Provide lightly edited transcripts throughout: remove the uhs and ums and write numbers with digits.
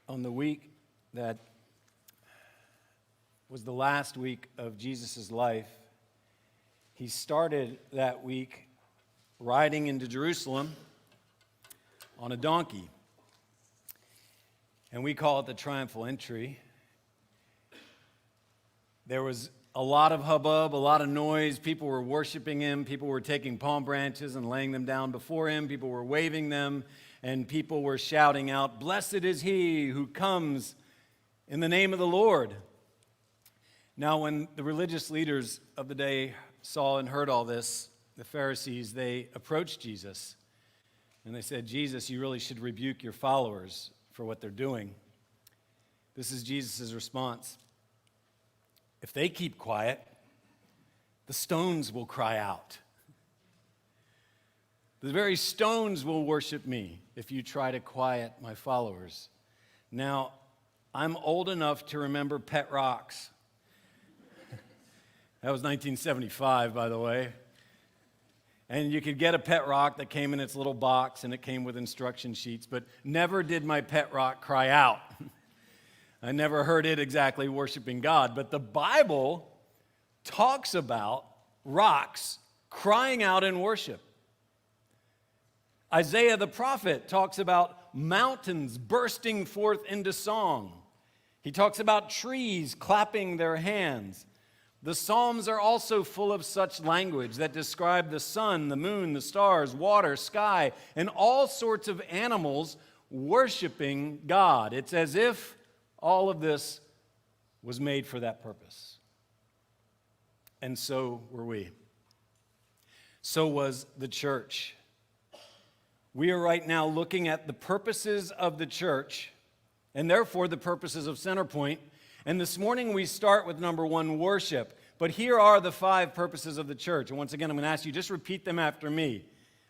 on the week that was the last week of Jesus' life, he started that week riding into Jerusalem on a donkey. And we call it the triumphal entry. There was a lot of hubbub, a lot of noise. People were worshiping him. People were taking palm branches and laying them down before him. People were waving them, and people were shouting out, "Blessed is he who comes in the name of the Lord." Now, when the religious leaders of the day saw and heard all this, the Pharisees, they approached Jesus, and they said, "Jesus, you really should rebuke your followers for what they're doing." This is Jesus' response. "If they keep quiet, the stones will cry out. The very stones will worship me if you try to quiet my followers." Now, I'm old enough to remember pet rocks. That was 1975, by the way. And you could get a pet rock that came in its little box, and it came with instruction sheets, but never did my pet rock cry out. I never heard it exactly worshiping God, but the Bible talks about rocks crying out in worship. Isaiah the prophet talks about mountains bursting forth into song. He talks about trees clapping their hands. The Psalms are also full of such language that describe the sun, the moon, the stars, water, sky, and all sorts of animals worshiping God. It's as if all of this was made for that purpose. And so were we. So was the church. We are right now looking at the purposes of the church, and therefore the purposes of Centerpoint. And this morning we start with number one, worship. But here are the 5 purposes of the church. And once again, I'm going to ask you, just repeat them after me.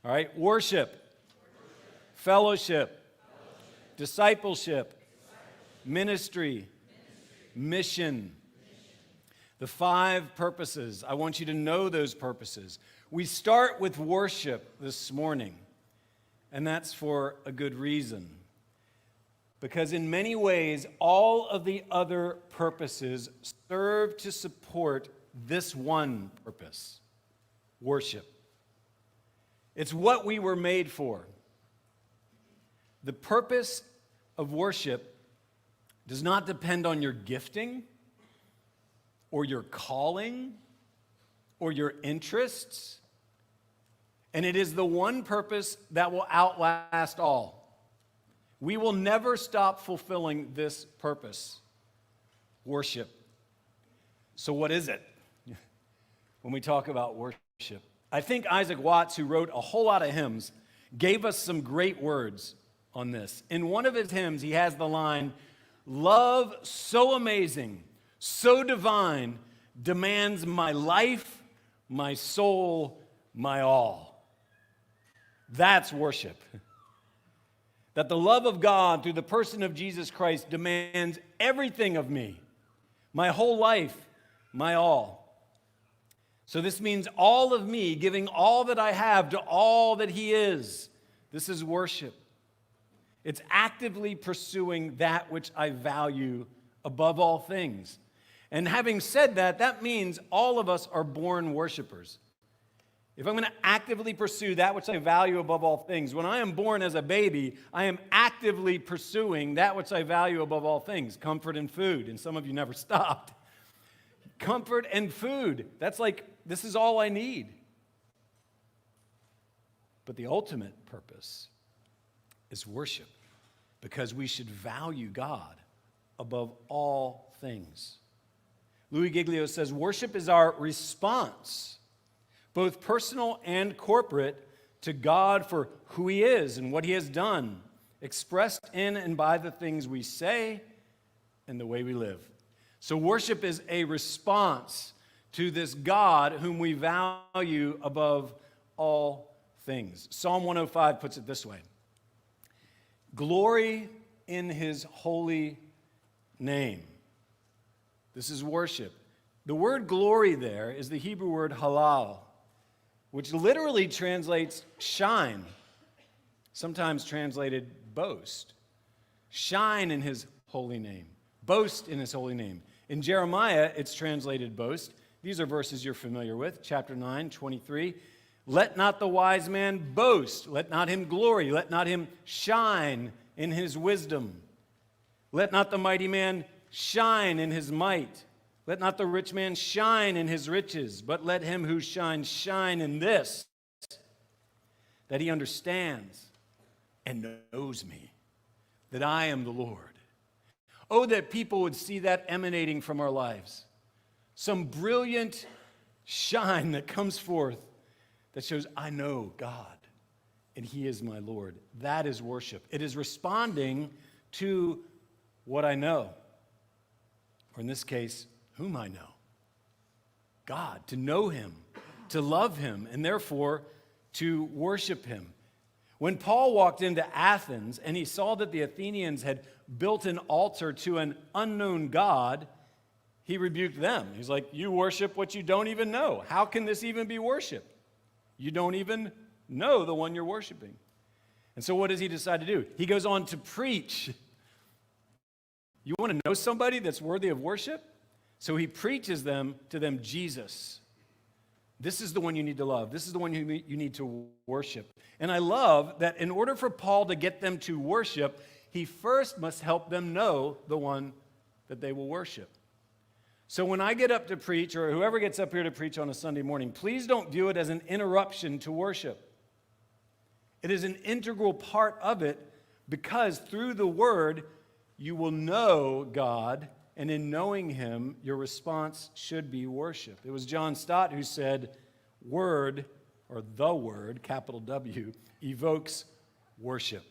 All right? Worship. Fellowship. Discipleship. Ministry. Mission. The 5 purposes. I want you to know those purposes. We start with worship this morning. And that's for a good reason. Because in many ways, all of the other purposes serve to support this one purpose, worship. It's what we were made for. The purpose of worship does not depend on your gifting or your calling or your interests. And it is the one purpose that will outlast all. We will never stop fulfilling this purpose, worship. So what is it when we talk about worship? I think Isaac Watts, who wrote a whole lot of hymns, gave us some great words on this. In one of his hymns, he has the line, "Love so amazing, so divine, demands my life, my soul, my all." That's worship. That the love of God through the person of Jesus Christ demands everything of me, my whole life, my all. So this means all of me giving all that I have to all that He is. This is worship. It's actively pursuing that which I value above all things. And having said that, that means all of us are born worshipers. If I'm going to actively pursue that which I value above all things, when I am born as a baby, I am actively pursuing that which I value above all things, comfort and food. And some of you never stopped. Comfort and food. That's like, this is all I need. But the ultimate purpose is worship, because we should value God above all things. Louis Giglio says, worship is our response, both personal and corporate, to God for who He is and what He has done, expressed in and by the things we say and the way we live. So worship is a response to this God whom we value above all things. Psalm 105 puts it this way: glory in His holy name. This is worship. The word glory there is the Hebrew word halal, which literally translates shine, sometimes translated boast. shine in his holy name, boast in his holy name. In Jeremiah, it's translated boast. These are verses you're familiar with, chapter 9, 23. Let not the wise man boast, let not him glory, let not him shine in his wisdom. Let not the mighty man shine in his might. Let not the rich man shine in his riches, but let him who shines shine in this, that he understands and knows me, that I am the Lord. Oh, that people would see that emanating from our lives. Some brilliant shine that comes forth that shows, I know God, and he is my Lord. That is worship. It is responding to what I know, or in this case, whom I know. God, to know him, to love him, and therefore to worship him. When Paul walked into Athens and he saw that the Athenians had built an altar to an unknown God, he rebuked them. He's like, you worship what you don't even know. How can this even be worship? You don't even know the one you're worshiping. And so what does he decide to do? He goes on to preach. You want to know somebody that's worthy of worship? So he preaches to them Jesus. This is the one you need to love. This is the one you need to worship. And I love that in order for Paul to get them to worship, he first must help them know the one that they will worship. So when I get up to preach, or whoever gets up here to preach on a Sunday morning, please don't view it as an interruption to worship. It is an integral part of it, because through the Word, you will know God, and in knowing him, your response should be worship. It was John Stott who said, Word, or the Word, capital W, evokes worship.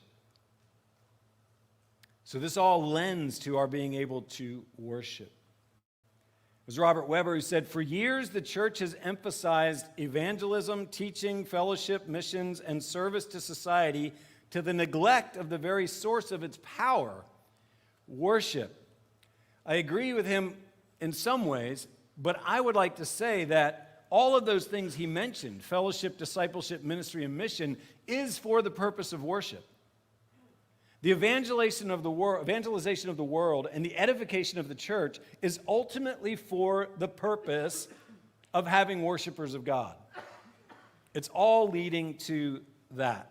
So this all lends to our being able to worship. It was Robert Weber who said, for years the church has emphasized evangelism, teaching, fellowship, missions, and service to society to the neglect of the very source of its power, worship. I agree with him in some ways, but I would like to say that all of those things he mentioned, fellowship, discipleship, ministry, and mission, is for the purpose of worship. The evangelization of the world and the edification of the church is ultimately for the purpose of having worshipers of God. It's all leading to that.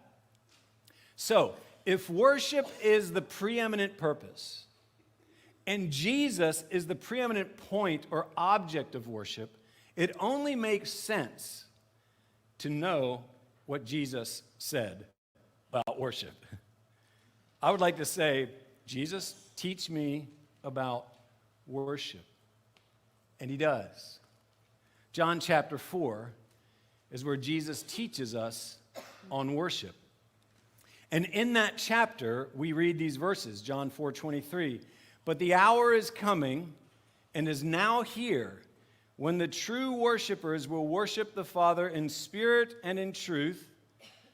So, if worship is the preeminent purpose, and Jesus is the preeminent point or object of worship, it only makes sense to know what Jesus said about worship. I would like to say, Jesus, teach me about worship. And he does. John chapter 4 is where Jesus teaches us on worship. And in that chapter, we read these verses, John 4:23. But the hour is coming and is now here when the true worshipers will worship the Father in spirit and in truth,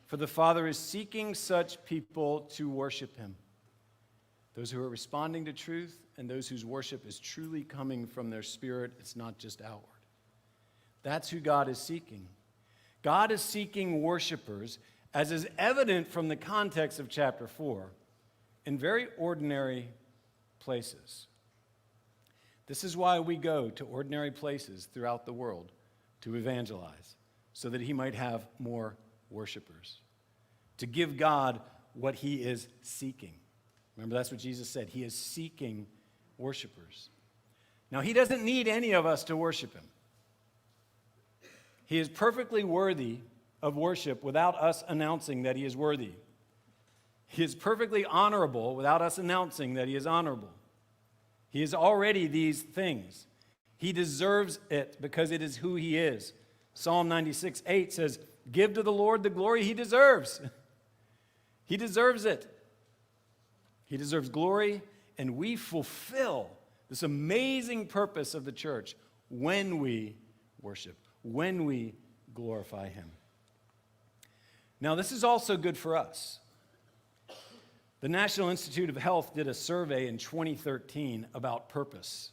for the Father is seeking such people to worship him. Those who are responding to truth and those whose worship is truly coming from their spirit, it's not just outward. That's who God is seeking. God is seeking worshipers, as is evident from the context of chapter 4, in very ordinary places. This is why we go to ordinary places throughout the world to evangelize, so that he might have more worshipers, to give God what he is seeking. Remember, that's what Jesus said. He is seeking worshipers. Now, he doesn't need any of us to worship him. He is perfectly worthy of worship without us announcing that he is worthy. He is perfectly honorable without us announcing that he is honorable. He is already these things. He deserves it because it is who he is. Psalm 96:8 says, give to the Lord the glory he deserves. He deserves it. He deserves glory, and we fulfill this amazing purpose of the church when we worship, when we glorify him. Now, this is also good for us. The National Institute of Health did a survey in 2013 about purpose.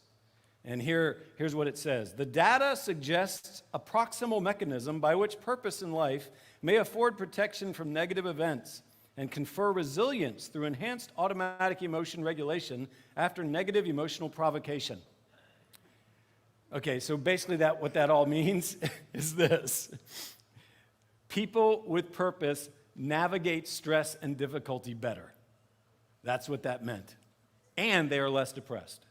And here's what it says. The data suggests a proximal mechanism by which purpose in life may afford protection from negative events and confer resilience through enhanced automatic emotion regulation after negative emotional provocation. Okay, so basically what that all means is this. People with purpose navigate stress and difficulty better. That's what that meant. And they are less depressed.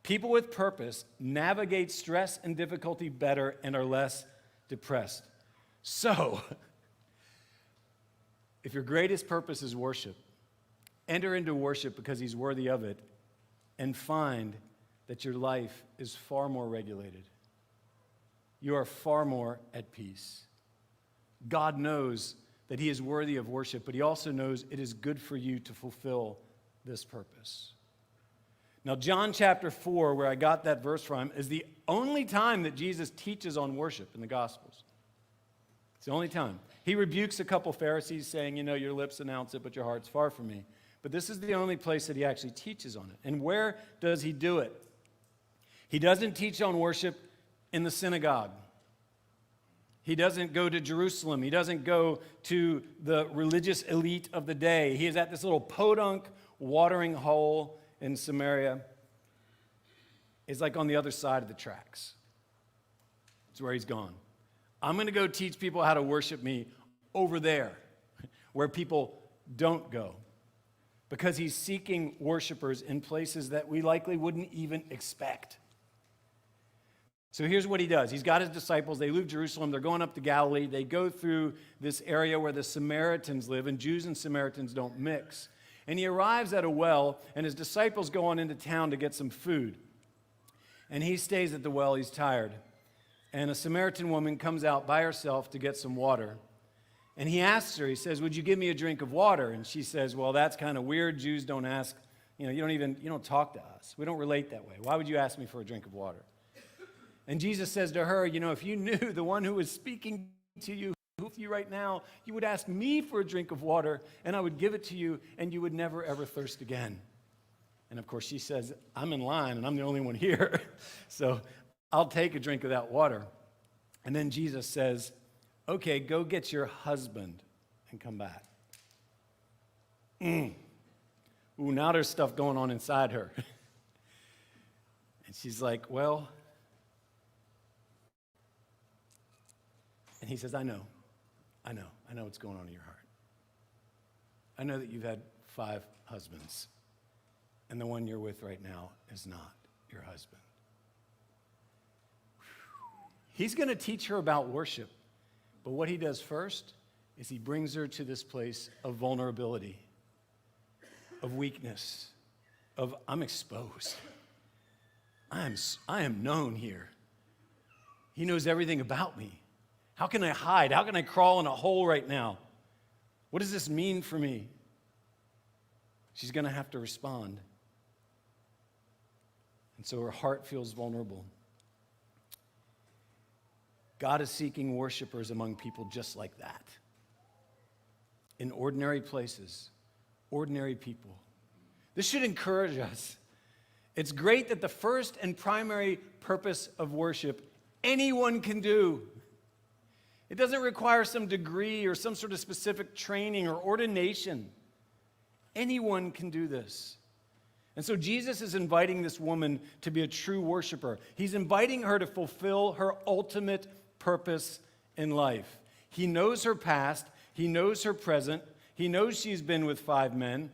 People with purpose navigate stress and difficulty better and are less depressed. So, if your greatest purpose is worship, enter into worship because he's worthy of it, and find that your life is far more regulated. You are far more at peace. God knows that he is worthy of worship, but he also knows it is good for you to fulfill this purpose. Now, John chapter 4, where I got that verse from, is the only time that Jesus teaches on worship in the Gospels. It's the only time. He rebukes a couple Pharisees saying, your lips announce it, but your heart's far from me. But this is the only place that he actually teaches on it. And where does he do it? He doesn't teach on worship in the synagogue. He doesn't go to Jerusalem. He doesn't go to the religious elite of the day. He is at this little podunk watering hole in Samaria. It's like on the other side of the tracks. It's where he's gone. I'm going to go teach people how to worship me over there, where people don't go, because he's seeking worshipers in places that we likely wouldn't even expect. So here's what he does. He's got his disciples. They leave Jerusalem. They're going up to Galilee. They go through this area where the Samaritans live, and Jews and Samaritans don't mix. And he arrives at a well, and his disciples go on into town to get some food. And he stays at the well. He's tired. And a Samaritan woman comes out by herself to get some water. And he asks her, he says, "Would you give me a drink of water?" And she says, "Well, that's kind of weird. Jews don't ask, you don't talk to us. We don't relate that way. Why would you ask me for a drink of water?" And Jesus says to her, if you knew the one who was speaking to you, with you right now, you would ask me for a drink of water, and I would give it to you, and you would never, ever thirst again. And of course, she says, "I'm in line, and I'm the only one here, so I'll take a drink of that water." And then Jesus says, "Okay, go get your husband and come back." Ooh, now there's stuff going on inside her. And she's like, "Well," and he says, I know what's going on in your heart. I know that you've had 5 husbands, and the one you're with right now is not your husband. He's going to teach her about worship, but what he does first is he brings her to this place of vulnerability, of weakness, of I'm exposed. I am known here. He knows everything about me. How can I hide? How can I crawl in a hole right now? What does this mean for me? She's going to have to respond. And so her heart feels vulnerable. God is seeking worshipers among people just like that. In ordinary places, ordinary people. This should encourage us. It's great that the first and primary purpose of worship anyone can do. It doesn't require some degree or some sort of specific training or ordination. Anyone can do this. And so Jesus is inviting this woman to be a true worshiper. He's inviting her to fulfill her ultimate purpose in life. He knows her past. He knows her present. He knows she's been with 5 men.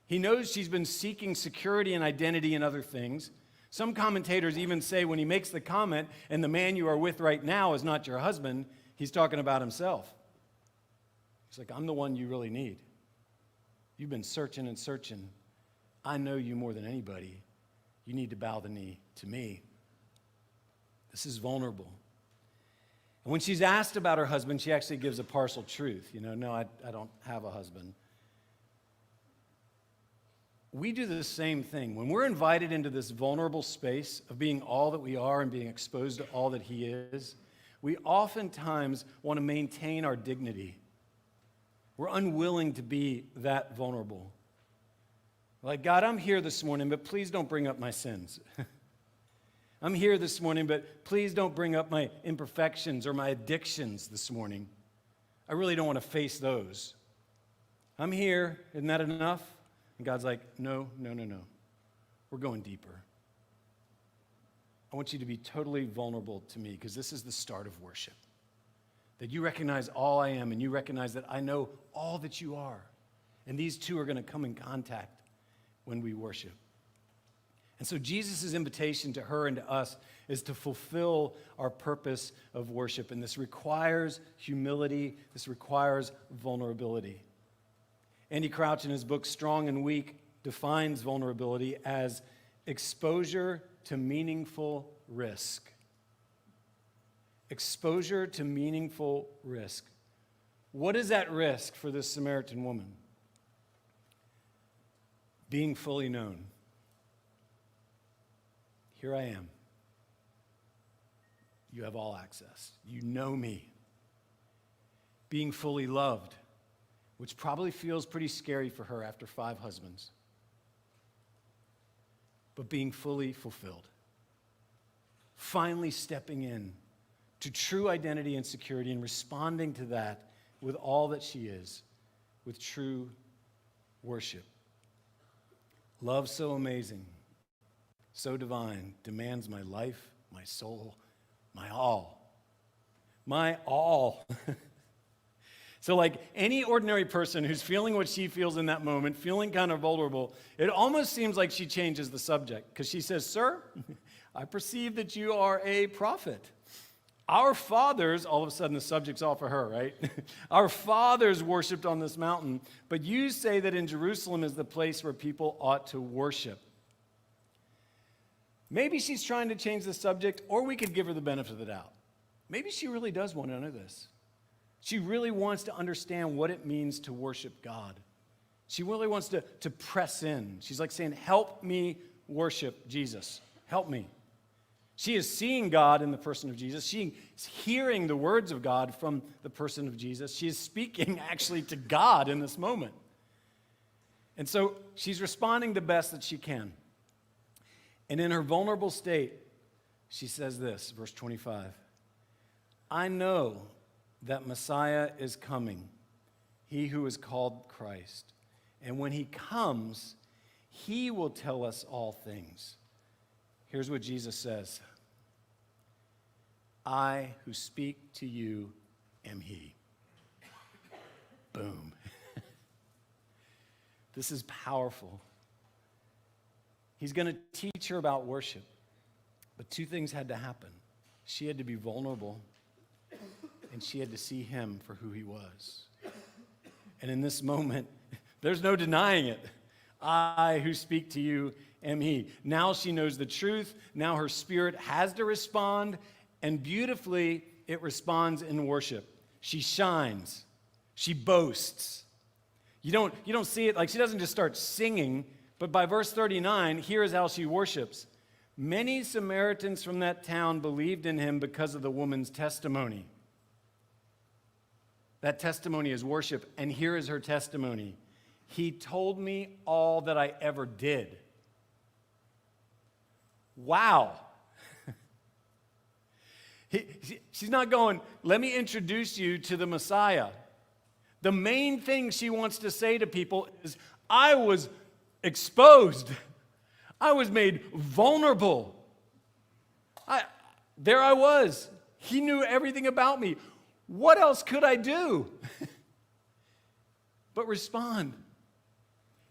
He knows she's been seeking security and identity in other things. Some commentators even say when he makes the comment, "And the man you are with right now is not your husband," he's talking about himself. He's like, "I'm the one you really need. You've been searching and searching. I know you more than anybody. You need to bow the knee to me." This is vulnerable. And when she's asked about her husband, she actually gives a partial truth. "No, I don't have a husband." We do the same thing. When we're invited into this vulnerable space of being all that we are and being exposed to all that he is, we oftentimes want to maintain our dignity. We're unwilling to be that vulnerable. Like, "God, I'm here this morning, but please don't bring up my sins. I'm here this morning, but please don't bring up my imperfections or my addictions this morning. I really don't want to face those." I'm here. Isn't that enough? And God's like, no. We're going deeper. I want you to be totally vulnerable to me because this is the start of worship. That you recognize all I am and you recognize that I know all that you are. And these two are going to come in contact when we worship. And so Jesus' invitation to her and to us is to fulfill our purpose of worship. And this requires humility. This requires vulnerability. Andy Crouch, in his book Strong and Weak, defines vulnerability as exposure to meaningful risk. Exposure to meaningful risk. What is at risk for this Samaritan woman? Being fully known. Here I am. You have all access. You know me. Being fully loved, which probably feels pretty scary for her after 5 husbands. But being fully fulfilled. Finally stepping in to true identity and security and responding to that with all that she is, with true worship. Love so amazing, so divine, demands my life, my soul, my all. My all. So like any ordinary person who's feeling what she feels in that moment, feeling kind of vulnerable, it almost seems like she changes the subject because she says, "Sir, I perceive that you are a prophet. Our fathers," all of a sudden the subject's all for her, right? "Our fathers worshipped on this mountain, but you say that in Jerusalem is the place where people ought to worship." Maybe she's trying to change the subject, or we could give her the benefit of the doubt. Maybe she really does want to know this. She really wants to understand what it means to worship God. She really wants to press in. She's like saying, "Help me worship Jesus. Help me." She is seeing God in the person of Jesus. She is hearing the words of God from the person of Jesus. She is speaking actually to God in this moment. And so she's responding the best that she can. And in her vulnerable state, she says this, verse 25, "I know that Messiah is coming, he who is called Christ. And when he comes, he will tell us all things." Here's what Jesus says. "I who speak to you am he." Boom. This is powerful. He's going to teach her about worship. But 2 things had to happen. She had to be vulnerable, and she had to see him for who he was. And in this moment, there's no denying it. "I who speak to you am he." Now she knows the truth. Now her spirit has to respond, and beautifully it responds in worship. She shines. She boasts. You don't see it, like she doesn't just start singing, but by verse 39, here is how she worships. "Many Samaritans from that town believed in him because of the woman's testimony." That testimony is worship, and here is her testimony. "He told me all that I ever did." Wow. She's not going, "Let me introduce you to the Messiah." The main thing she wants to say to people is, "I was exposed. I was made vulnerable. There I was. He knew everything about me. What else could I do?" But respond.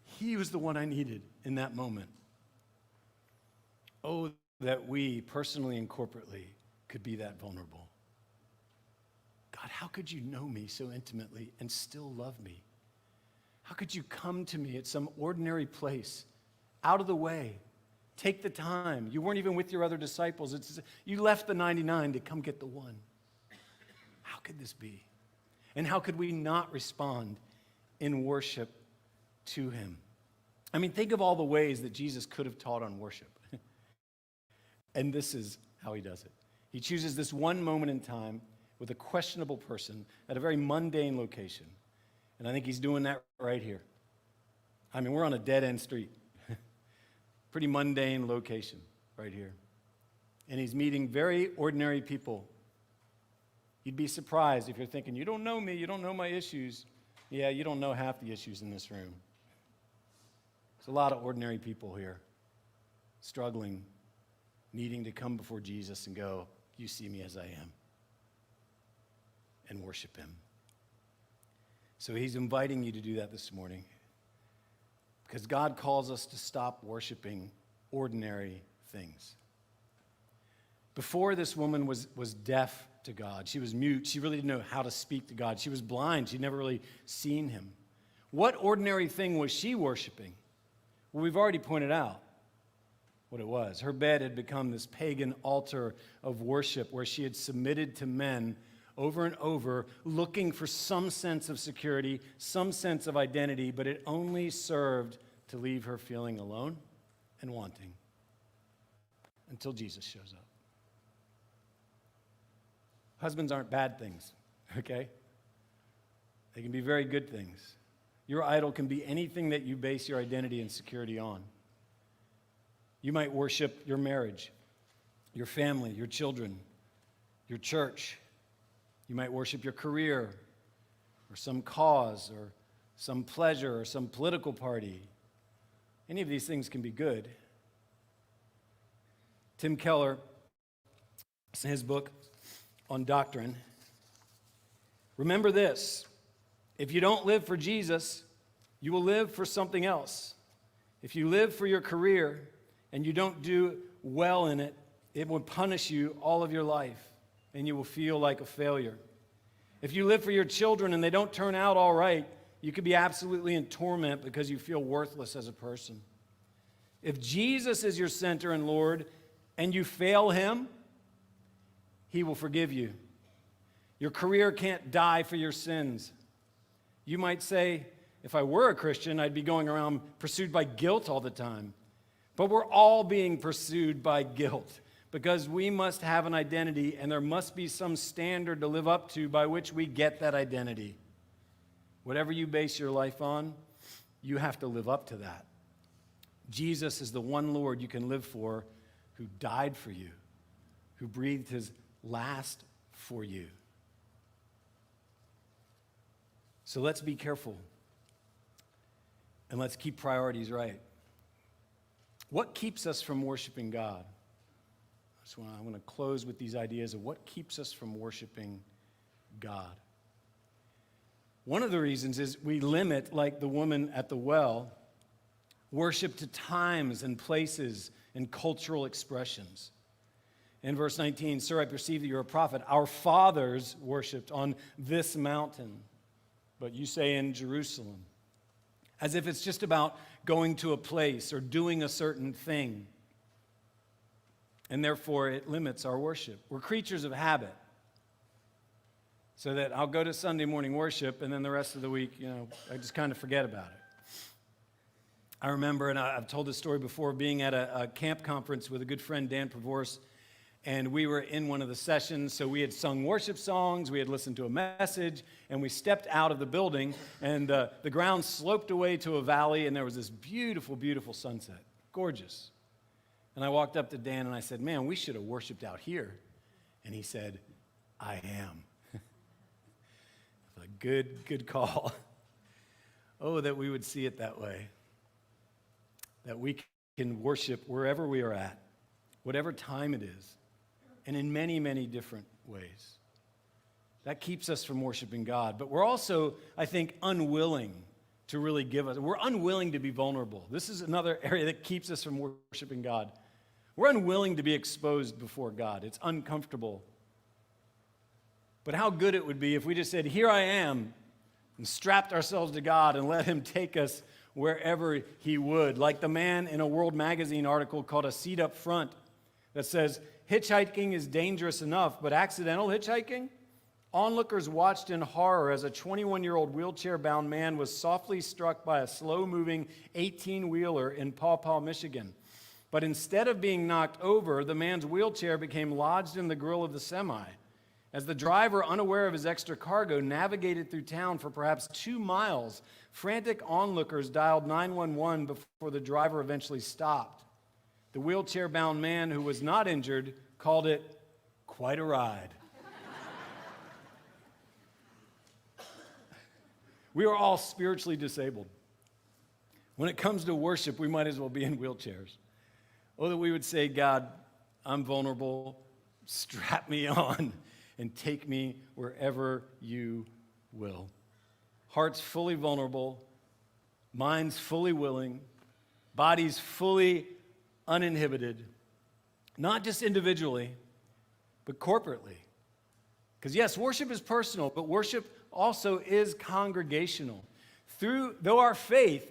He was the one I needed in that moment. Oh, that we personally and corporately could be that vulnerable. God, how could you know me so intimately and still love me? How could you come to me at some ordinary place, out of the way, take the time? You weren't even with your other disciples. You left the 99 to come get the one. How could this be? And how could we not respond in worship to him? I mean, think of all the ways that Jesus could have taught on worship. And this is how he does it. He chooses this one moment in time with a questionable person at a very mundane location. And I think he's doing that right here. I mean, we're on a dead-end street. Pretty mundane location right here. And he's meeting very ordinary people. You'd be surprised if you're thinking, "You don't know me, you don't know my issues." Yeah, you don't know half the issues in this room. There's a lot of ordinary people here struggling, needing to come before Jesus and go, you see me as I am, and worship him. So he's inviting you to do that this morning because God calls us to stop worshiping ordinary things. Before, this woman was deaf to God. She was mute. She really didn't know how to speak to God. She was blind. She'd never really seen him. What ordinary thing was she worshiping? Well, we've already pointed out what it was. Her bed had become this pagan altar of worship where she had submitted to men over and over, looking for some sense of security, some sense of identity, but it only served to leave her feeling alone and wanting until Jesus shows up. Husbands aren't bad things, okay? They can be very good things. Your idol can be anything that you base your identity and security on. You might worship your marriage, your family, your children, your church. You might worship your career or some cause or some pleasure or some political party. Any of these things can be good. Tim Keller, in his book on doctrine, remember this: if you don't live for Jesus, you will live for something else. If you live for your career and you don't do well in it, it will punish you all of your life, and you will feel like a failure. If you live for your children and they don't turn out all right, you could be absolutely in torment because you feel worthless as a person. If Jesus is your center and Lord and you fail him, he will forgive you. Your career can't die for your sins. You might say, if I were a Christian, I'd be going around pursued by guilt all the time. But we're all being pursued by guilt because we must have an identity, and there must be some standard to live up to by which we get that identity. Whatever you base your life on, you have to live up to that. Jesus is the one Lord you can live for, who died for you, who breathed his last for you. So let's be careful, and let's keep priorities right. What keeps us from worshiping God? I want to close with these ideas of what keeps us from worshiping God. One of the reasons is we limit, like the woman at the well, worship to times and places and cultural expressions. In verse 19, "Sir, I perceive that you're a prophet. Our fathers worshipped on this mountain, but you say in Jerusalem." As if it's just about going to a place or doing a certain thing. And therefore, it limits our worship. We're creatures of habit. So that I'll go to Sunday morning worship, and then the rest of the week, I just kind of forget about it. I remember, and I've told this story before, being at a camp conference with a good friend, Dan Prevorse, and we were in one of the sessions, so we had sung worship songs, we had listened to a message, and we stepped out of the building, and the ground sloped away to a valley, and there was this beautiful, beautiful sunset. Gorgeous. And I walked up to Dan, and I said, "Man, we should have worshiped out here." And he said, "I am." A good call. Oh, that we would see it that way. That we can worship wherever we are at, whatever time it is, and in many, many different ways. That keeps us from worshiping God. But we're also, I think, unwilling to really give us. We're unwilling to be vulnerable. This is another area that keeps us from worshiping God. We're unwilling to be exposed before God. It's uncomfortable. But how good it would be if we just said, "Here I am," and strapped ourselves to God and let him take us wherever he would. Like the man in a World Magazine article called "A Seat Up Front" that says, "Hitchhiking is dangerous enough, but accidental hitchhiking? Onlookers watched in horror as a 21-year-old wheelchair-bound man was softly struck by a slow-moving 18-wheeler in Paw Paw, Michigan. But instead of being knocked over, the man's wheelchair became lodged in the grill of the semi. As the driver, unaware of his extra cargo, navigated through town for perhaps 2 miles, frantic onlookers dialed 911 before the driver eventually stopped. The wheelchair-bound man, who was not injured, called it quite a ride." We are all spiritually disabled. When it comes to worship, we might as well be in wheelchairs. Oh, that we would say, God, I'm vulnerable, strap me on, and take me wherever you will. Hearts fully vulnerable, minds fully willing, bodies fully uninhibited, not just individually, but corporately. Because yes, worship is personal, but worship also is congregational. Though our faith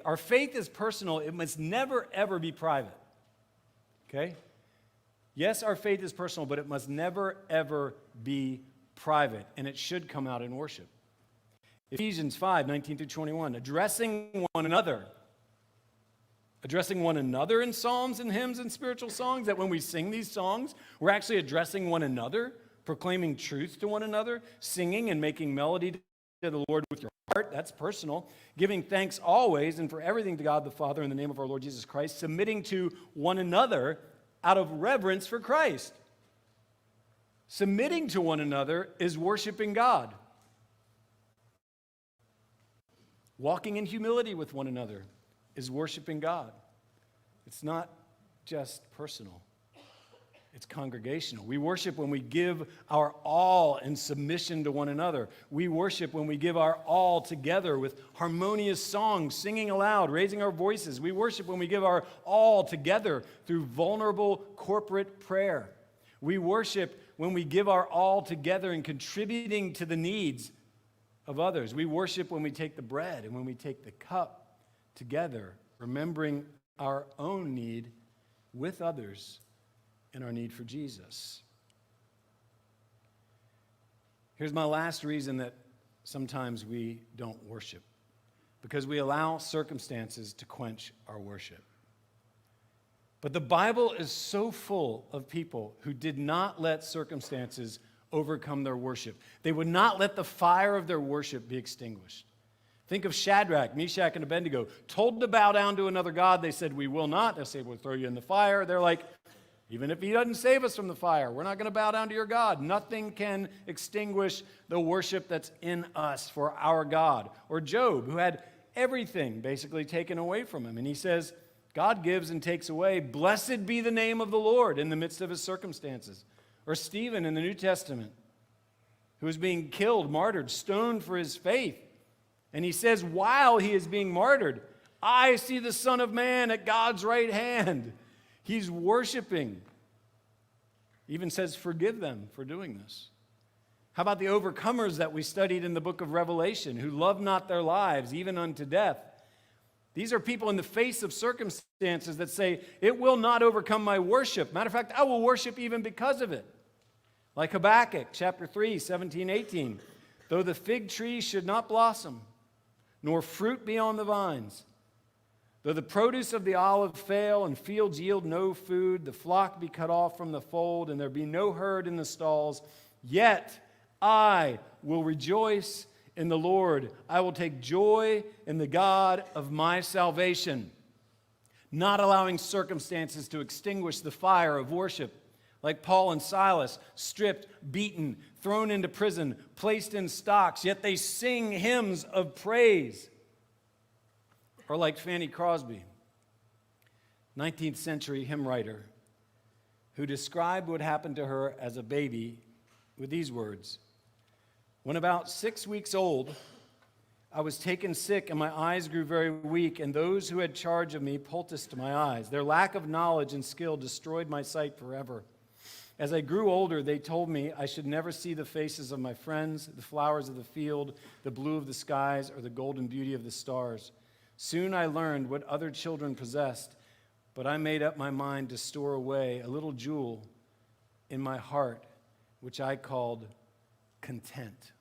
is personal, it must never, ever be private. Okay? Yes, our faith is personal, but it must never, ever be private, and it should come out in worship. Ephesians 5, 19 through 21, addressing one another in psalms and hymns and spiritual songs, that when we sing these songs, we're actually addressing one another, proclaiming truth to one another, singing and making melody to the Lord with your heart, that's personal, giving thanks always and for everything to God the Father in the name of our Lord Jesus Christ, submitting to one another out of reverence for Christ. Submitting to one another is worshiping God. Walking in humility with one another is worshiping God. It's not just personal. It's congregational. We worship when we give our all in submission to one another. We worship when we give our all together with harmonious songs, singing aloud, raising our voices. We worship when we give our all together through vulnerable corporate prayer. We worship when we give our all together in contributing to the needs of others. We worship when we take the bread and when we take the cup together, remembering our own need with others and our need for Jesus. Here's my last reason that sometimes we don't worship. Because we allow circumstances to quench our worship. But the Bible is so full of people who did not let circumstances overcome their worship. They would not let the fire of their worship be extinguished. Think of Shadrach, Meshach, and Abednego. Told to bow down to another god, they said, we will not. They say, we'll throw you in the fire. They're like, even if he doesn't save us from the fire, we're not going to bow down to your God. Nothing can extinguish the worship that's in us for our God. Or Job, who had everything basically taken away from him. And he says, God gives and takes away. Blessed be the name of the Lord in the midst of his circumstances. Or Stephen in the New Testament, who is being killed, martyred, stoned for his faith. And he says, while he is being martyred, I see the Son of Man at God's right hand. He's worshiping. He even says, forgive them for doing this. How about the overcomers that we studied in the book of Revelation, who love not their lives, even unto death? These are people in the face of circumstances that say, it will not overcome my worship. Matter of fact, I will worship even because of it. Like Habakkuk, chapter 3, 17, 18. Though the fig tree should not blossom, nor fruit be on the vines, though the produce of the olive fail and fields yield no food, the flock be cut off from the fold, and there be no herd in the stalls, yet I will rejoice in the Lord. I will take joy in the God of my salvation. Not allowing circumstances to extinguish the fire of worship. Like Paul and Silas, stripped, beaten, thrown into prison, placed in stocks, yet they sing hymns of praise. Or like Fanny Crosby, 19th century hymn writer, who described what happened to her as a baby with these words. When about 6 weeks old, I was taken sick and my eyes grew very weak, and those who had charge of me poulticed my eyes. Their lack of knowledge and skill destroyed my sight forever. As I grew older, they told me I should never see the faces of my friends, the flowers of the field, the blue of the skies, or the golden beauty of the stars. Soon I learned what other children possessed, but I made up my mind to store away a little jewel in my heart, which I called content.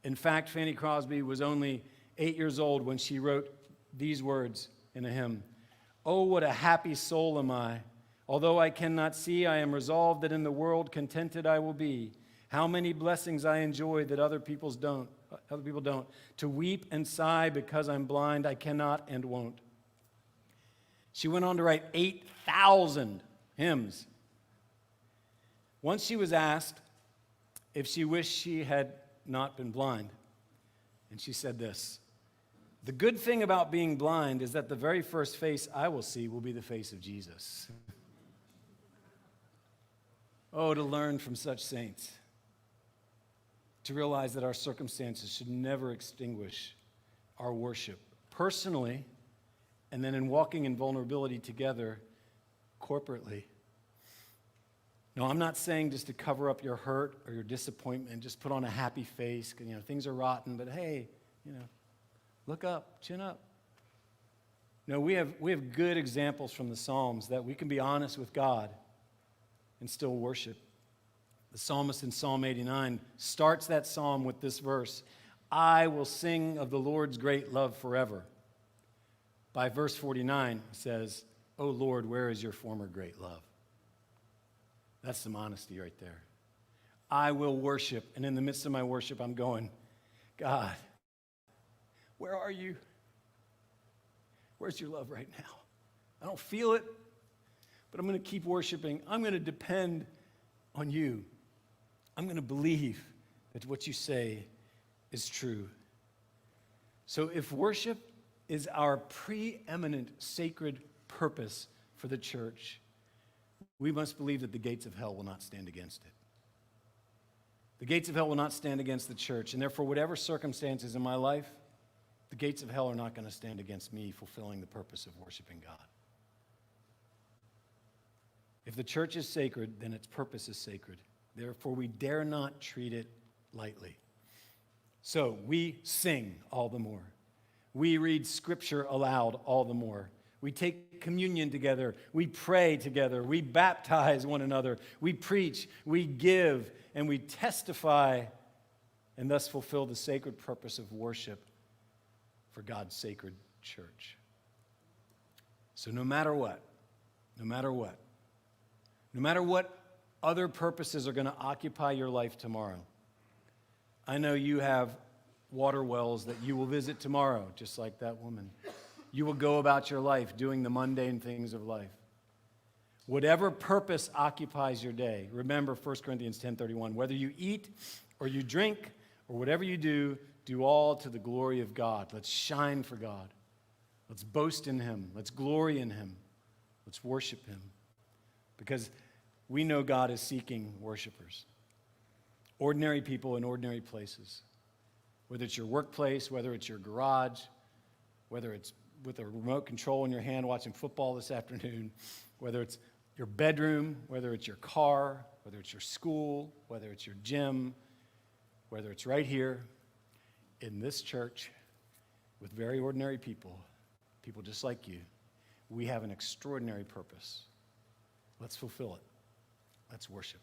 In fact, Fanny Crosby was only 8 years old when she wrote these words in a hymn. Oh, what a happy soul am I. Although I cannot see, I am resolved that in the world contented I will be. How many blessings I enjoy that other people don't. To weep and sigh because I'm blind, I cannot and won't. She went on to write 8,000 hymns. Once she was asked if she wished she had not been blind, And she said this: "The good thing about being blind is that the very first face I will see will be the face of Jesus." Oh, to learn from such saints, to realize that our circumstances should never extinguish our worship, personally, and then in walking in vulnerability together, corporately. No, I'm not saying just to cover up your hurt or your disappointment, just put on a happy face, things are rotten, but hey, look up, chin up. No, we have good examples from the Psalms that we can be honest with God and still worship. The psalmist in Psalm 89 starts that psalm with this verse: "I will sing of the Lord's great love forever." By verse 49, it says, "O Lord, where is your former great love?" That's some honesty right there. I will worship, and in the midst of my worship, I'm going, God, where are you? Where's your love right now? I don't feel it, but I'm going to keep worshiping. I'm going to depend on you. I'm going to believe that what you say is true. So if worship is our preeminent sacred purpose for the church, we must believe that the gates of hell will not stand against it. The gates of hell will not stand against the church, and therefore, whatever circumstances in my life, the gates of hell are not going to stand against me fulfilling the purpose of worshiping God. If the church is sacred, then its purpose is sacred. Therefore, we dare not treat it lightly. So we sing all the more. We read Scripture aloud all the more. We take communion together. We pray together. We baptize one another. We preach. We give. And we testify and thus fulfill the sacred purpose of worship for God's sacred church. So no matter what other purposes are going to occupy your life tomorrow, I know you have water wells that you will visit tomorrow, just like that woman. You will go about your life doing the mundane things of life. Whatever purpose occupies your day, remember 1 Corinthians 10:31, whether you eat or you drink or whatever you do, do all to the glory of God. Let's shine for God. Let's boast in Him. Let's glory in Him. Let's worship Him. Because we know God is seeking worshipers. Ordinary people in ordinary places. Whether it's your workplace, whether it's your garage, whether it's with a remote control in your hand watching football this afternoon, whether it's your bedroom, whether it's your car, whether it's your school, whether it's your gym, whether it's right here in this church with very ordinary people, people just like you, we have an extraordinary purpose. Let's fulfill it. Let's worship.